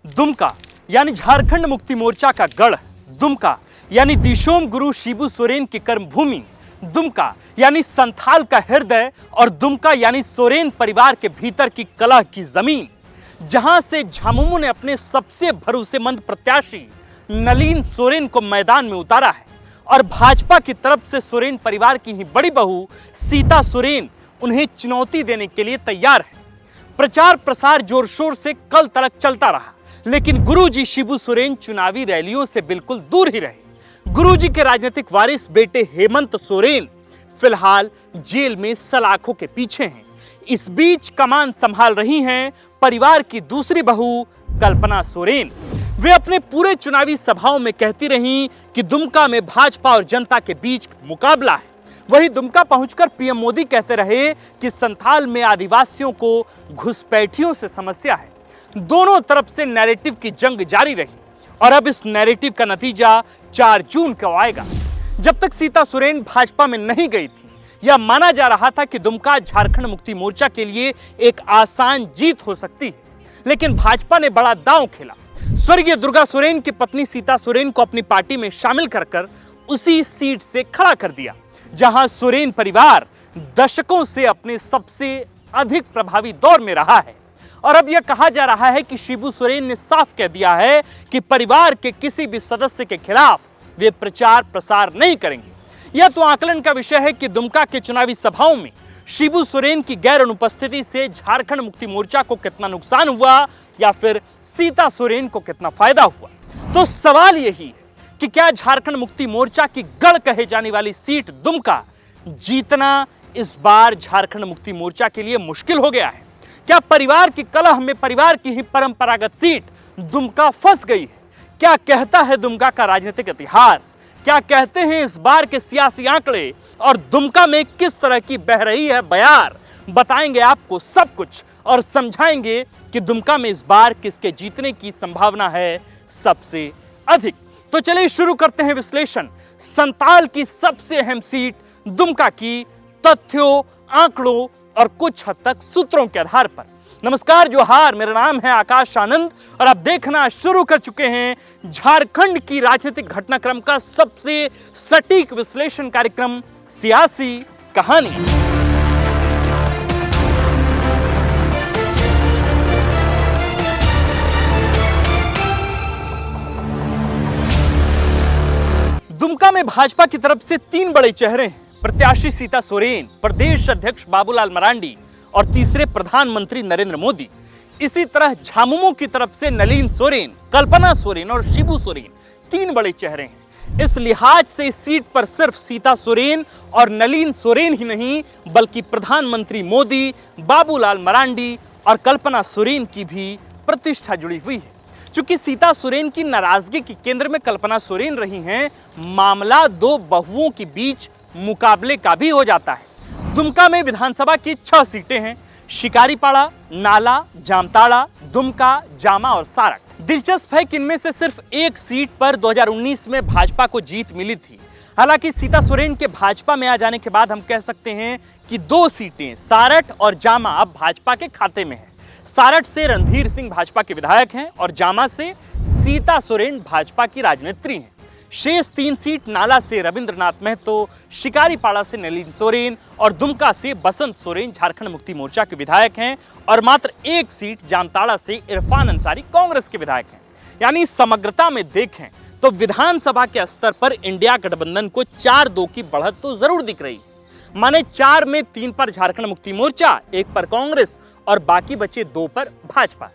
दुमका यानी झारखंड मुक्ति मोर्चा का गढ़, दुमका यानी दिशोम गुरु शिबू सोरेन की कर्मभूमि, दुमका यानी संथाल का हृदय और दुमका यानी सोरेन परिवार के भीतर की कलह की जमीन, जहां से झामुमो ने अपने सबसे भरोसेमंद प्रत्याशी नलीन सोरेन को मैदान में उतारा है और भाजपा की तरफ से सोरेन परिवार की ही बड़ी बहू सीता सोरेन उन्हें चुनौती देने के लिए तैयार है। प्रचार प्रसार जोर शोर से कल तक चलता रहा, लेकिन गुरुजी शिबू सोरेन चुनावी रैलियों से बिल्कुल दूर ही रहे। गुरुजी के राजनीतिक वारिस बेटे हेमंत सोरेन फिलहाल जेल में सलाखों के पीछे हैं। इस बीच कमान संभाल रही हैं परिवार की दूसरी बहू कल्पना सोरेन। वे अपने पूरे चुनावी सभाओं में कहती रहीं कि दुमका में भाजपा और जनता के बीच मुकाबला है। वहीं दुमका पहुंचकर पीएम मोदी कहते रहे कि संथाल में आदिवासियों को घुसपैठियों से समस्या है। दोनों तरफ से नैरेटिव की जंग जारी रही और अब इस नैरेटिव का नतीजा 4 जून को आएगा। जब तक सीता सोरेन भाजपा में नहीं गई थी, यह माना जा रहा था कि दुमका झारखंड मुक्ति मोर्चा के लिए एक आसान जीत हो सकती है, लेकिन भाजपा ने बड़ा दांव खेला। स्वर्गीय दुर्गा सोरेन की पत्नी सीता सोरेन को अपनी पार्टी में शामिल कर उसी सीट से खड़ा कर दिया, जहां सोरेन परिवार दशकों से अपने सबसे अधिक प्रभावी दौर में रहा है। और अब यह कहा जा रहा है कि शिबू सोरेन ने साफ कह दिया है कि परिवार के किसी भी सदस्य के खिलाफ वे प्रचार प्रसार नहीं करेंगे। यह तो आकलन का विषय है कि दुमका के चुनावी सभाओं में शिबू सोरेन की गैर अनुपस्थिति से झारखंड मुक्ति मोर्चा को कितना नुकसान हुआ या फिर सीता सोरेन को कितना फायदा हुआ। तो सवाल यही है कि क्या झारखंड मुक्ति मोर्चा की गढ़ कहे जाने वाली सीट दुमका जीतना इस बार झारखंड मुक्ति मोर्चा के लिए मुश्किल हो गया है? क्या परिवार की कलह में परिवार की ही परंपरागत सीट दुमका फंस गई है? क्या कहता है दुमका का राजनीतिक इतिहास? क्या कहते हैं इस बार के सियासी आंकड़े? और दुमका में किस तरह की बह रही है बयार? बताएंगे आपको सब कुछ और समझाएंगे कि दुमका में इस बार किसके जीतने की संभावना है सबसे अधिक। तो चलिए शुरू करते हैं विश्लेषण संताल की सबसे अहम सीट दुमका की तथ्यों, आंकड़ों और कुछ हद तक सूत्रों के आधार पर। नमस्कार, जोहार, मेरा नाम है आकाश आनंद और आप देखना शुरू कर चुके हैं झारखंड की राजनीतिक घटनाक्रम का सबसे सटीक विश्लेषण कार्यक्रम सियासी कहानी। दुमका में भाजपा की तरफ से 3 बड़े चेहरे हैं। प्रत्याशी सीता सोरेन, प्रदेश अध्यक्ष बाबूलाल मरांडी और तीसरे प्रधानमंत्री नरेंद्र मोदी। इसी तरह झामुमो की तरफ से नलीन सोरेन, कल्पना सोरेन और शिबू सोरेन 3 बड़े चेहरे हैं। इस लिहाज से इस सीट पर सिर्फ सीता सोरेन और नलीन सोरेन ही नहीं, बल्कि प्रधानमंत्री मोदी, बाबूलाल मरांडी और कल्पना सोरेन की भी प्रतिष्ठा जुड़ी हुई है। चूंकि सीता सोरेन की नाराजगी के केंद्र में कल्पना सोरेन रही हैं, मामला 2 बहुओं के बीच मुकाबले का भी हो जाता है। दुमका में विधानसभा की 6 सीटें हैं। शिकारीपाड़ा, नाला, जामताड़ा, दुमका, जामा और सारक। दिलचस्प है कि इनमें से सिर्फ एक सीट पर 2019 में भाजपा को जीत मिली थी। हालांकि सीता सोरेन के भाजपा में आ जाने के बाद हम कह सकते हैं कि 2 सीटें सारठ और जामा अब भाजपा के खाते में है। सारठ से रणधीर सिंह भाजपा के विधायक हैं और जामा से सीता सोरेन भाजपा की राजनेत्री हैं। शेष 3 सीट नाला से रविंद्रनाथ महतो, शिकारीपाड़ा से नलीन सोरेन और दुमका से बसंत सोरेन झारखंड मुक्ति मोर्चा के विधायक हैं और मात्र 1 सीट जामताड़ा से इरफान अंसारी कांग्रेस के विधायक हैं। यानी समग्रता में देखें तो विधानसभा के स्तर पर इंडिया गठबंधन को 4-2 की बढ़त तो जरूर दिख रही। माने 4 में 3 पर झारखंड मुक्ति मोर्चा, 1 पर कांग्रेस और बाकी बचे 2 पर भाजपा।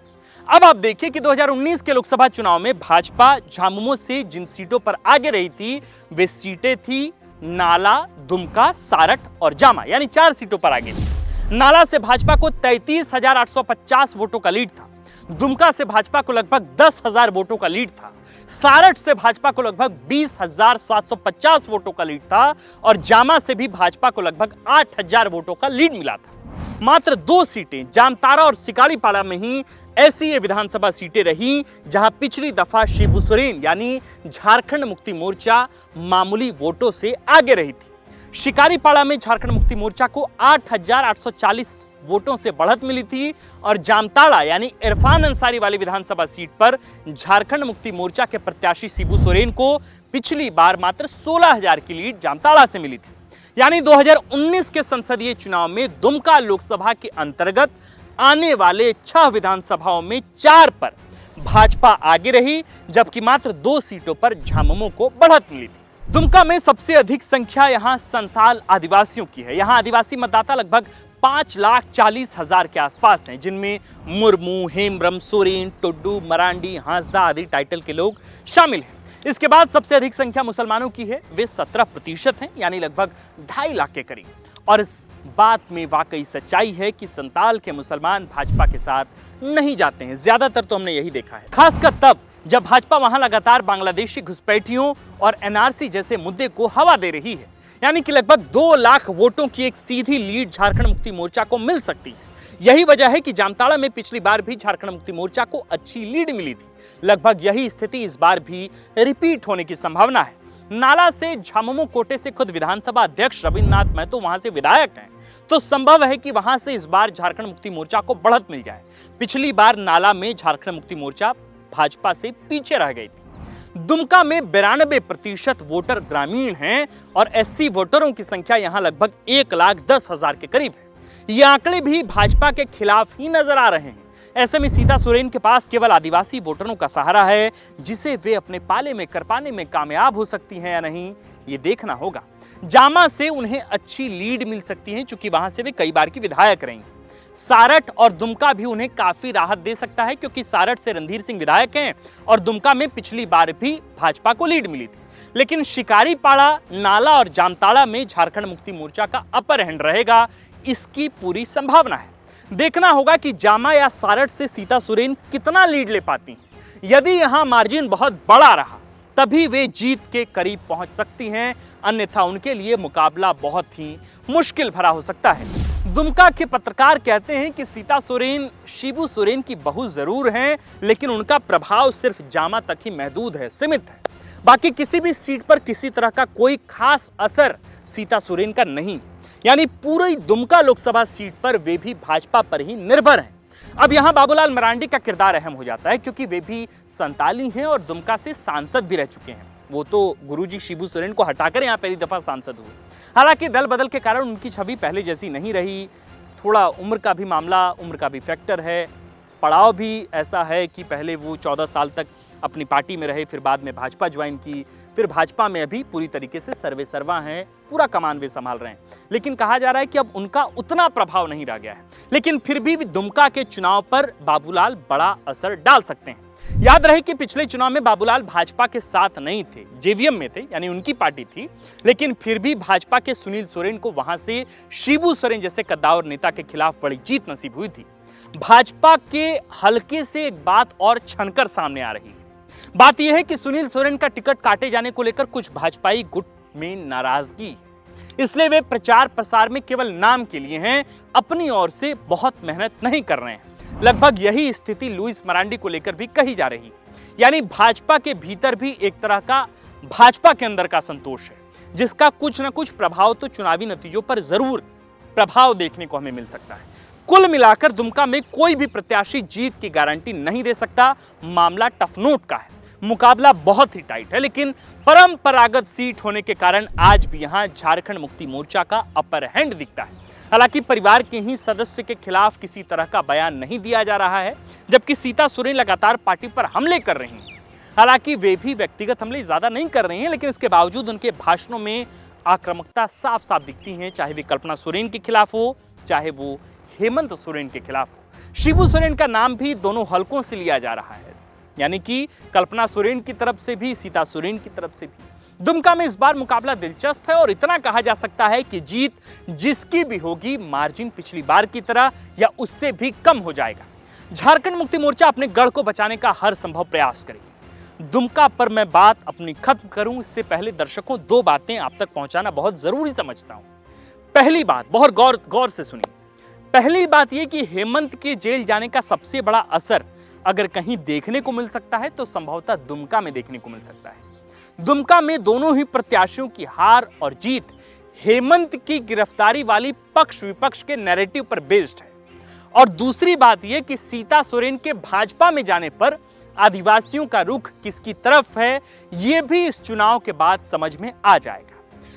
अब आप देखिए कि 2019 के लोकसभा चुनाव में भाजपा झामुमो से जिन सीटों पर आगे रही थी वे सीटें थी नाला, दुमका, सारठ और जामा, यानी 4 सीटों पर आगे थी। नाला से भाजपा को 33,850 वोटों का लीड था। दुमका से भाजपा को लगभग 10,000 वोटों का लीड था। सारठ से भाजपा को लगभग 20,750 वोटों का लीड था और जामा से भी भाजपा को लगभग 8,000 वोटों का लीड मिला था। मात्र 2 सीटें जामताड़ा और शिकारीपाड़ा में ही ऐसी ये विधानसभा सीटें रही जहां पिछली दफा शिबू सोरेन यानी झारखंड मुक्ति मोर्चा मामूली वोटों से आगे रही थी। शिकारीपाड़ा में झारखंड मुक्ति मोर्चा को 8,840 वोटों से बढ़त मिली थी और जामताड़ा यानी इरफान अंसारी वाली विधानसभा सीट पर झारखंड मुक्ति मोर्चा के प्रत्याशी शिबू सोरेन को पिछली बार मात्र 16,000 की लीड जामताड़ा से मिली थी। यानी 2019 के संसदीय चुनाव में दुमका लोकसभा के अंतर्गत आने वाले 6 विधानसभाओं में 4 पर भाजपा आगे रही, जबकि मात्र 2 सीटों पर झामुमो को बढ़त मिली थी। दुमका में सबसे अधिक संख्या यहां संथाल आदिवासियों की है। यहां आदिवासी मतदाता लगभग 5,40,000 के आसपास हैं, जिनमें मुर्मू, हेम्ब्रम, सोरेन, टुड्डू, मरांडी, हांसदा आदि टाइटल के लोग शामिल हैं। इसके बाद सबसे अधिक संख्या मुसलमानों की है, वे 17% हैं, यानी लगभग 2.5 लाख के करीब। और इस बात में वाकई सच्चाई है कि संताल के मुसलमान भाजपा के साथ नहीं जाते हैं। ज्यादातर तो हमने यही देखा है, खासकर तब जब भाजपा वहां लगातार बांग्लादेशी घुसपैठियों और एनआरसी जैसे मुद्दे को हवा दे रही है। यानी कि लगभग 2 लाख वोटों की एक सीधी लीड झारखंड मुक्ति मोर्चा को मिल सकती है। यही वजह है कि जामताड़ा में पिछली बार भी झारखंड मुक्ति मोर्चा को अच्छी लीड मिली थी। लगभग यही स्थिति इस बार भी रिपीट होने की संभावना है। नाला से झामुमो कोटे से खुद विधानसभा अध्यक्ष रविन्द्रनाथ महतो वहां से विधायक हैं, तो संभव है कि वहां से इस बार झारखंड मुक्ति मोर्चा को बढ़त मिल जाए। पिछली बार नाला में झारखंड मुक्ति मोर्चा भाजपा से पीछे रह गई थी। दुमका में 92% वोटर ग्रामीण हैं और एससी वोटरों की संख्या यहां लगभग 1,10,000 के करीब है। ये आंकड़े भी भाजपा के खिलाफ ही नजर आ रहे हैं। ऐसे में सीता सोरेन के पास केवल आदिवासी वोटरों का सहारा है, जिसे वे अपने पाले में कर पाने में कामयाब हो सकती हैं या नहीं, ये देखना होगा। जामा से उन्हें अच्छी लीड मिल सकती है, क्योंकि वहां से वे कई बार की विधायक रही। सारठ और दुमका भी उन्हें काफी राहत दे सकता है, क्योंकि सारठ से रणधीर सिंह विधायक हैं और दुमका में पिछली बार भी भाजपा को लीड मिली थी। लेकिन शिकारीपाड़ा, नाला और जामताड़ा में झारखंड मुक्ति मोर्चा का अपर हैंड रहेगा, इसकी पूरी संभावना है। देखना होगा कि जामा या सारठ से सीता सोरेन कितना लीड ले पाती हैं। यदि यहां मार्जिन बहुत बड़ा रहा तभी वे जीत के करीब पहुंच सकती हैं, अन्यथा उनके लिए मुकाबला बहुत ही मुश्किल भरा हो सकता है। दुमका के पत्रकार कहते हैं कि सीता सोरेन शिबू सोरेन की बहू जरूर हैं, लेकिन उनका प्रभाव सिर्फ जामा तक ही महदूद है, सीमित है। बाकी किसी भी सीट पर किसी तरह का कोई खास असर सीता सोरेन का नहीं। यानी पूरी दुमका लोकसभा सीट पर वे भी भाजपा पर ही निर्भर हैं। अब यहां बाबूलाल मरांडी का किरदार अहम हो जाता है, क्योंकि वे भी संताली हैं और दुमका से सांसद भी रह चुके हैं। वो तो गुरुजी शिबू सोरेन को हटाकर यहां पहली दफा सांसद हुए। हालांकि दल बदल के कारण उनकी छवि पहले जैसी नहीं रही। थोड़ा उम्र का भी मामला, उम्र का भी फैक्टर है। पड़ाव भी ऐसा है कि पहले वो 14 साल तक अपनी पार्टी में रहे, फिर बाद में भाजपा ज्वाइन की, फिर भाजपा में अभी पूरी तरीके से सर्वे सर्वा हैं, पूरा कमान वे संभाल रहे हैं। लेकिन कहा जा रहा है कि अब उनका उतना प्रभाव नहीं रह गया है। लेकिन फिर भी दुमका के चुनाव पर बाबूलाल बड़ा असर डाल सकते हैं। याद रहे कि पिछले चुनाव में बाबूलाल भाजपा के साथ नहीं थे, जेवीएम में थे, यानी उनकी पार्टी थी। लेकिन फिर भी भाजपा के सुनील सोरेन को वहां से शिबू सोरेन जैसे कद्दावर नेता के खिलाफ बड़ी जीत नसीब हुई थी। भाजपा के हल्के से एक बात और छनकर सामने आ रही है। बात यह है कि सुनील सोरेन का टिकट काटे जाने को लेकर कुछ भाजपाई गुट में नाराजगी, इसलिए वे प्रचार प्रसार में केवल नाम के लिए हैं, अपनी ओर से बहुत मेहनत नहीं कर रहे हैं। लगभग यही स्थिति लुइस मरांडी को लेकर भी कही जा रही। यानी भाजपा के भीतर भी एक तरह का भाजपा के अंदर का संतोष है, जिसका कुछ न कुछ प्रभाव तो चुनावी नतीजों पर जरूर प्रभाव देखने को हमें मिल सकता है। कुल मिलाकर दुमका में कोई भी प्रत्याशी जीत की गारंटी नहीं दे सकता। मामला टफ नोट का है, मुकाबला बहुत ही टाइट है। लेकिन परंपरागत सीट होने के कारण आज भी यहां झारखंड मुक्ति मोर्चा का अपर हैंड दिखता है। हालांकि परिवार के ही सदस्य के खिलाफ किसी तरह का बयान नहीं दिया जा रहा है, जबकि सीता सोरेन लगातार पार्टी पर हमले कर रही हैं। हालांकि वे भी व्यक्तिगत हमले ज्यादा नहीं कर रही हैं, लेकिन इसके बावजूद उनके भाषणों में आक्रामकता साफ साफ दिखती है, चाहे वे कल्पना सोरेन के खिलाफ हो, चाहे वो हेमंत सोरेन के खिलाफ हो। शिबू सोरेन का नाम भी दोनों हलकों से लिया जा रहा है, यानी कि कल्पना सोरेन की तरफ से भी, सीता सोरेन की तरफ से भी। दुमका में इस बार मुकाबला दिलचस्प है और इतना कहा जा सकता है कि जीत जिसकी भी होगी, मार्जिन पिछली बार की तरह या उससे भी कम हो जाएगा। झारखंड मुक्ति मोर्चा अपने गढ़ को बचाने का हर संभव प्रयास करेगी। दुमका पर मैं बात अपनी खत्म करूं, इससे पहले दर्शकों 2 बातें आप तक पहुंचाना बहुत जरूरी समझता हूं। पहली बात, बहुत गौर से सुनिए। पहली बात यह कि हेमंत के जेल जाने का सबसे बड़ा असर अगर कहीं देखने को मिल सकता है तो संभवतः दुमका में देखने को मिल सकता है। दुमका में दोनों ही प्रत्याशियों की हार और जीत हेमंत की गिरफ्तारी वाली पक्ष विपक्ष के नैरेटिव पर बेस्ड है। और दूसरी बात यह कि सीता सोरेन के भाजपा में जाने पर आदिवासियों का रुख किसकी तरफ है, यह भी इस चुनाव के बाद समझ में आ जाएगा।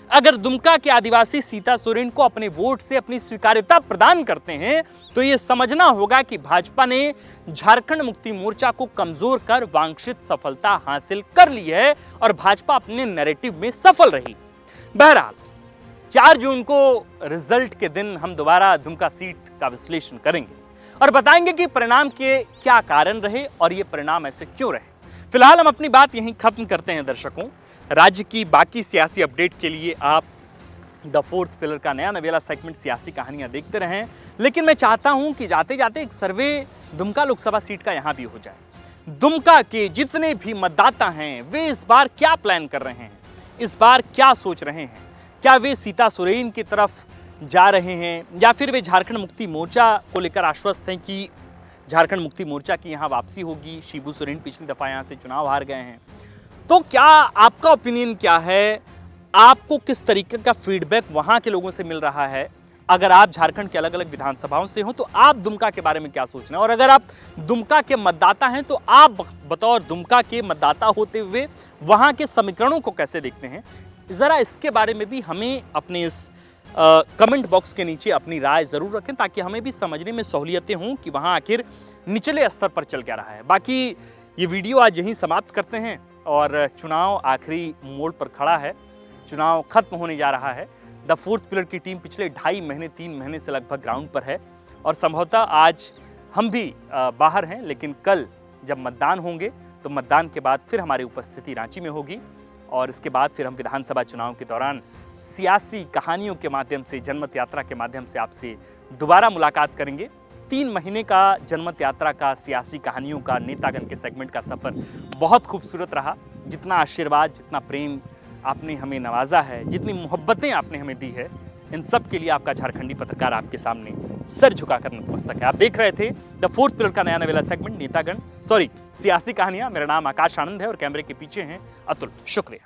अगर दुमका के आदिवासी सीता सोरेन को अपने वोट से अपनी स्वीकार्यता प्रदान करते हैं तो यह समझना होगा कि भाजपा ने झारखंड मुक्ति मोर्चा को कमजोर कर वांछित सफलता हासिल कर ली है और भाजपा अपने नैरेटिव में सफल रही। बहरहाल 4 जून को रिजल्ट के दिन हम दोबारा दुमका सीट का विश्लेषण करेंगे और बताएंगे कि परिणाम के क्या कारण रहे और ये परिणाम ऐसे क्यों रहे। फिलहाल हम अपनी बात यहीं खत्म करते हैं। दर्शकों, राज्य की बाकी सियासी अपडेट के लिए आप द फोर्थ पिलर का नया नवेला सेगमेंट सियासी कहानियां देखते रहें, लेकिन मैं चाहता हूं कि जाते जाते एक सर्वे दुमका लोकसभा सीट का यहां भी हो जाए। दुमका के जितने भी मतदाता हैं वे इस बार क्या प्लान कर रहे हैं, इस बार क्या सोच रहे हैं, क्या वे सीता सोरेन की तरफ जा रहे हैं या फिर वे झारखंड मुक्ति मोर्चा को लेकर आश्वस्त हैं कि झारखंड मुक्ति मोर्चा की यहाँ वापसी होगी। शिबू सोरेन पिछली दफा यहाँ से चुनाव हार गए हैं। तो क्या आपका ओपिनियन क्या है, आपको किस तरीके का फीडबैक वहां के लोगों से मिल रहा है? अगर आप झारखंड के अलग अलग विधानसभाओं से हो तो आप दुमका के बारे में क्या सोच रहे हैं, और अगर आप दुमका के मतदाता हैं तो आप बतौर दुमका के मतदाता होते हुए वहां के समीकरणों को कैसे देखते हैं, जरा इसके बारे में भी हमें अपने इस कमेंट बॉक्स के नीचे अपनी राय जरूर रखें, ताकि हमें भी समझने में सहूलियतें हों कि वहां आखिर निचले स्तर पर चल क्या रहा है। बाकी ये वीडियो आज यहीं समाप्त करते हैं और चुनाव आखिरी मोड़ पर खड़ा है, चुनाव खत्म होने जा रहा है। द फोर्थ पिलर की टीम पिछले 2.5 महीने 3 महीने से लगभग ग्राउंड पर है और संभवतः आज हम भी बाहर हैं, लेकिन कल जब मतदान होंगे तो मतदान के बाद फिर हमारी उपस्थिति रांची में होगी और इसके बाद फिर हम विधानसभा चुनाव के दौरान सियासी कहानियों के माध्यम से, जनमत यात्रा के माध्यम से आपसे दोबारा मुलाकात करेंगे। 3 महीने का जनमत यात्रा का, सियासी कहानियों का, नेतागण के सेगमेंट का सफर बहुत खूबसूरत रहा। जितना आशीर्वाद, जितना प्रेम आपने हमें नवाजा है, जितनी मोहब्बतें आपने हमें दी है, इन सब के लिए आपका झारखंडी पत्रकार आपके सामने सर झुकाकर नतमस्तक है। आप देख रहे थे द फोर्थ पिलर का नया नवेला सेगमेंट सियासी कहानियां। मेरा नाम आकाश आनंद है और कैमरे के पीछे हैं अतुल। शुक्रिया।